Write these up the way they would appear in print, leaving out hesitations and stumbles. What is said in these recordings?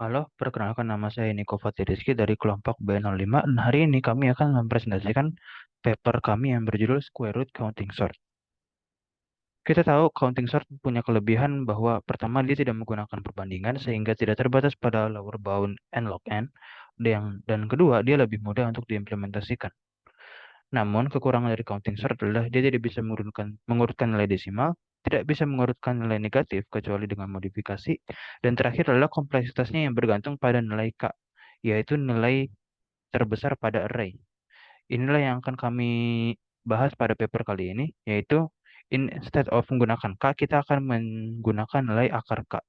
Halo, perkenalkan nama saya Niko Fatih Rizky dari kelompok B05 dan hari ini kami akan mempresentasikan paper kami yang berjudul Square Root Counting Sort. Kita tahu counting sort punya kelebihan bahwa pertama dia tidak menggunakan perbandingan sehingga tidak terbatas pada lower bound and log n dan kedua dia lebih mudah untuk diimplementasikan. Namun kekurangan dari counting sort adalah dia tidak bisa mengurutkan nilai desimal, tidak bisa mengurutkan nilai negatif kecuali dengan modifikasi, dan terakhir adalah kompleksitasnya yang bergantung pada nilai K, yaitu nilai terbesar pada array. Inilah yang akan kami bahas pada paper kali ini, yaitu instead of menggunakan K, kita akan menggunakan nilai akar K.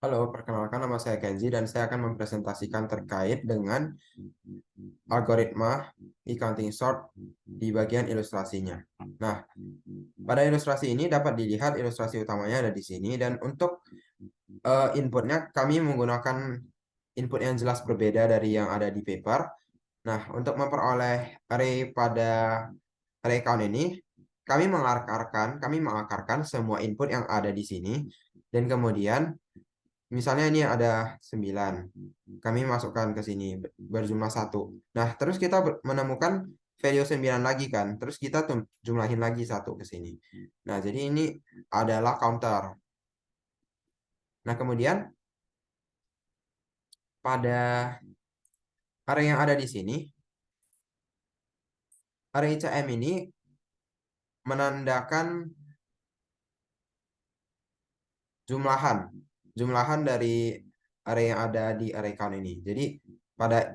Halo, perkenalkan nama saya Kenzi dan saya akan mempresentasikan terkait dengan algoritma e-counting sort di bagian ilustrasinya. Nah, pada ilustrasi ini dapat dilihat ilustrasi utamanya ada di sini dan untuk inputnya kami menggunakan input yang jelas berbeda dari yang ada di paper. Nah, untuk memperoleh array count ini, kami mengakarkan semua input yang ada di sini dan kemudian misalnya ini ada 9. Kami masukkan ke sini berjumlah 1. Nah, terus kita menemukan value 9 lagi kan. Terus kita jumlahin lagi 1 ke sini. Nah, jadi ini adalah counter. Nah, kemudian pada array yang ada di sini, array CM ini menandakan jumlahan dari array yang ada di array count ini. Jadi pada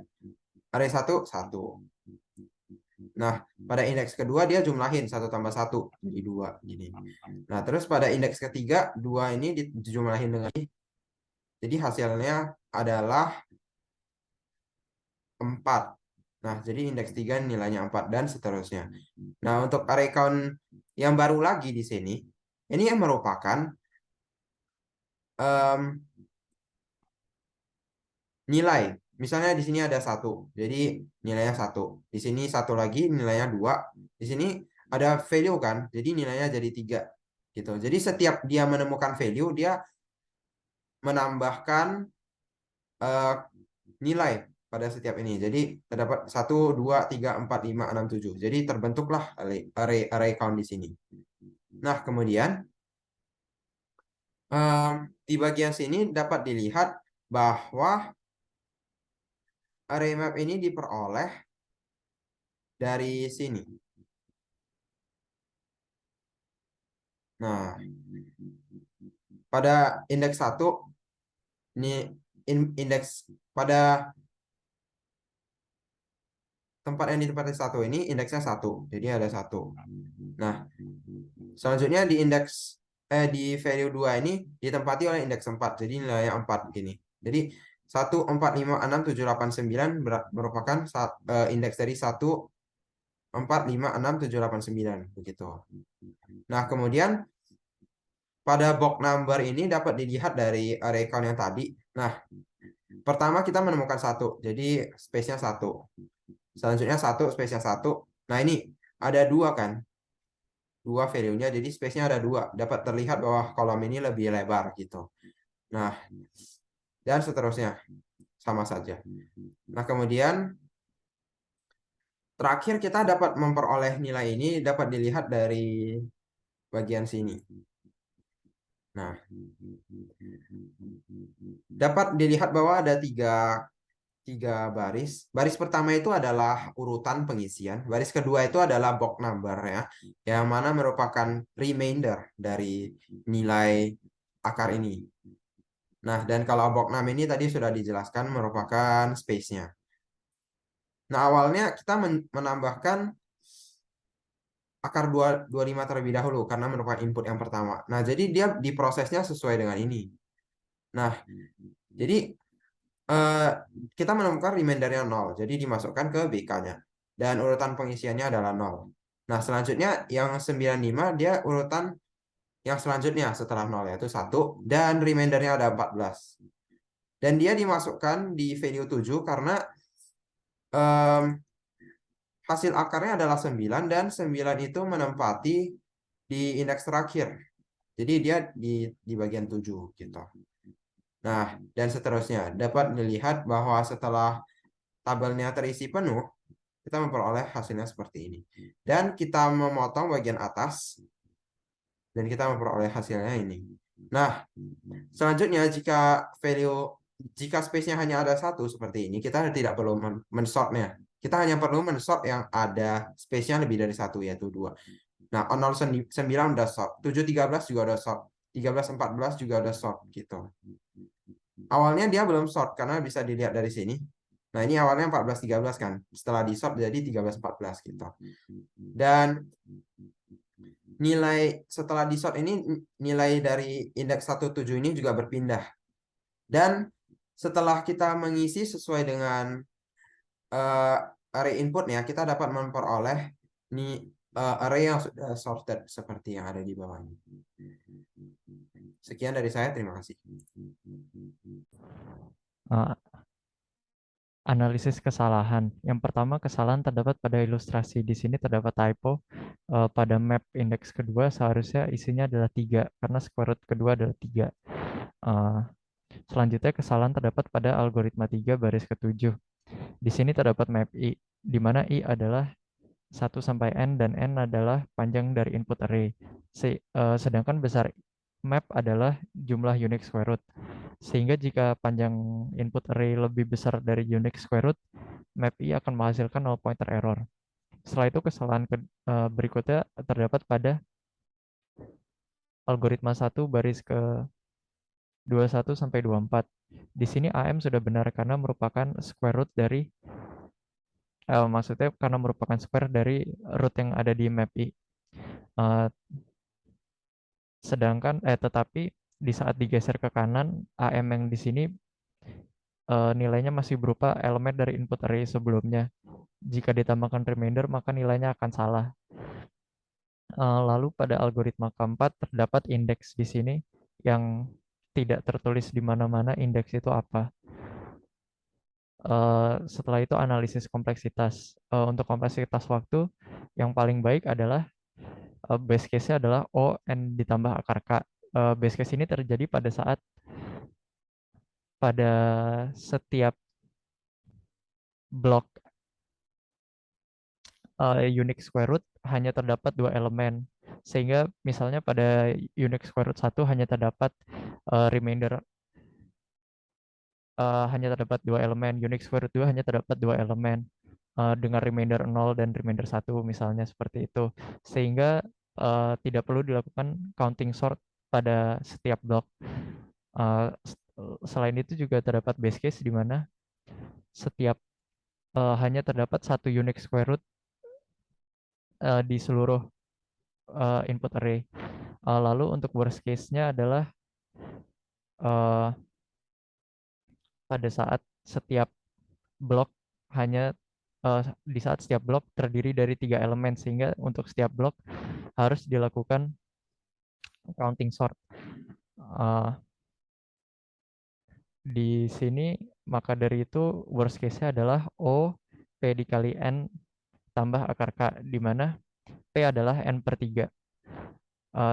array 1 1. Nah, pada indeks kedua dia jumlahin 1 tambah 1 jadi 2 gini. Nah, terus pada indeks ketiga 2 ini dijumlahin dengan ini. Jadi hasilnya adalah 4. Nah, jadi indeks 3 nilainya 4 dan seterusnya. Nah, untuk array count yang baru lagi di sini, ini yang merupakan nilai. Misalnya di sini ada 1, jadi nilainya 1. Di sini 1 lagi nilainya 2. Di sini ada value kan, jadi nilainya jadi 3 gitu. Jadi setiap dia menemukan value, dia menambahkan nilai pada setiap ini. Jadi terdapat 1, 2, 3, 4, 5, 6, 7. Jadi terbentuklah array count di sini. Nah, kemudian di bagian sini dapat dilihat bahwa array map ini diperoleh dari sini. Nah, pada indeks 1 ini indeks pada tempat yang ditempati 1 ini indeksnya 1. Jadi ada 1. Nah, selanjutnya di value 2 ini ditempati oleh indeks 4. Jadi nilainya 4 gini. Jadi 1, 4, 5, 6, 7, 8, 9 merupakan indeks dari 1, 4, 5, 6, 7, 8, 9 begitu. Nah, kemudian pada box number ini dapat dilihat dari array count yang tadi. Nah, pertama kita menemukan 1. Jadi space-nya 1. Selanjutnya 1, space-nya 1. Nah, ini ada 2 kan? 2 value-nya, jadi space-nya ada 2. Dapat terlihat bahwa kolom ini lebih lebar gitu. Nah, dan seterusnya. Sama saja. Nah, kemudian terakhir kita dapat memperoleh nilai ini dapat dilihat dari bagian sini. Nah, dapat dilihat bahwa ada tiga baris. Baris pertama itu adalah urutan pengisian. Baris kedua itu adalah box number ya, yang mana merupakan remainder dari nilai akar ini. Nah, dan kalau box 6 ini tadi sudah dijelaskan merupakan space-nya. Nah, awalnya kita menambahkan akar 25 terlebih dahulu karena merupakan input yang pertama. Nah, jadi dia diprosesnya sesuai dengan ini. Nah, jadi kita menemukan remindernya 0, jadi dimasukkan ke BK-nya. Dan urutan pengisiannya adalah 0. Nah, selanjutnya yang 95 dia urutan yang selanjutnya setelah 0 yaitu 1 dan remindernya ada 14. Dan dia dimasukkan di value 7 karena hasil akarnya adalah 9 dan 9 itu menempati di indeks terakhir. Jadi dia di bagian 7 gitu. Nah, dan seterusnya dapat dilihat bahwa setelah tabelnya terisi penuh, kita memperoleh hasilnya seperti ini. Dan kita memotong bagian atas dan kita memperoleh hasilnya ini. Nah, selanjutnya jika space-nya hanya ada satu seperti ini, kita tidak perlu mensortnya. Kita hanya perlu mensort yang ada space-nya lebih dari satu, yaitu dua. Nah, 09 udah sort, 713 juga udah sort, 1314 juga udah sort gitu. Awalnya dia belum sort karena bisa dilihat dari sini. Nah, ini awalnya 1413 kan. Setelah di sort jadi 1314 gitu. Dan nilai setelah di sort ini, nilai dari indeks 17 ini juga berpindah. Dan setelah kita mengisi sesuai dengan array inputnya, kita dapat memperoleh array yang sudah sorted seperti yang ada di bawah ini. Sekian dari saya, terima kasih. Uh, Analisis kesalahan. Yang pertama, kesalahan terdapat pada ilustrasi. Di sini terdapat typo. Pada map indeks kedua seharusnya isinya adalah 3, karena square root kedua adalah 3. Selanjutnya, kesalahan terdapat pada algoritma 3 baris ke-7. Di sini terdapat map I, di mana I adalah 1 sampai N dan N adalah panjang dari input array. Sedangkan besar map adalah jumlah unique square root. Sehingga jika panjang input array lebih besar dari unique square root, map I akan menghasilkan null pointer error. Setelah itu kesalahan berikutnya terdapat pada algoritma 1 baris ke 21 sampai 24. Di sini AM sudah benar karena merupakan square root dari maksudnya karena merupakan square dari root yang ada di map I. Tetapi di saat digeser ke kanan, AM yang di sini nilainya masih berupa elemen dari input array sebelumnya. Jika ditambahkan remainder, maka nilainya akan salah. Lalu pada algoritma keempat terdapat indeks di sini yang tidak tertulis di mana-mana indeks itu apa. Setelah itu analisis kompleksitas. Untuk kompleksitas waktu, yang paling baik adalah base case-nya adalah O N ditambah akar K. Base case ini terjadi pada saat pada setiap blok unique square root hanya terdapat 2 elemen. Sehingga misalnya pada unique square root 1 hanya terdapat remainder hanya terdapat 2 elemen, unique square root 2 hanya terdapat 2 elemen dengan remainder 0 dan remainder 1 misalnya seperti itu. Sehingga tidak perlu dilakukan counting sort pada setiap blok. Selain itu juga terdapat base case di mana setiap hanya terdapat satu unique square root di seluruh input array. Lalu untuk worst case-nya adalah pada saat setiap blok hanya di saat setiap blok terdiri dari 3 elemen, sehingga untuk setiap blok harus dilakukan counting sort. Di sini maka dari itu worst case-nya adalah O P dikali N tambah akar K, di mana P adalah N per 3.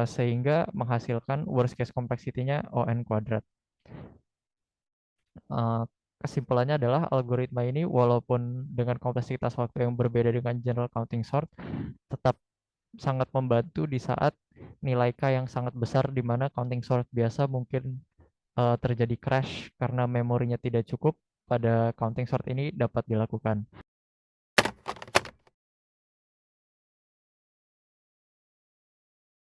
Sehingga menghasilkan worst case complexity-nya ON kuadrat. Kesimpulannya adalah algoritma ini walaupun dengan kompleksitas waktu yang berbeda dengan general counting sort, tetap sangat membantu di saat nilai K yang sangat besar, di mana counting sort biasa mungkin terjadi crash karena memorinya tidak cukup. Pada counting sort ini dapat dilakukan.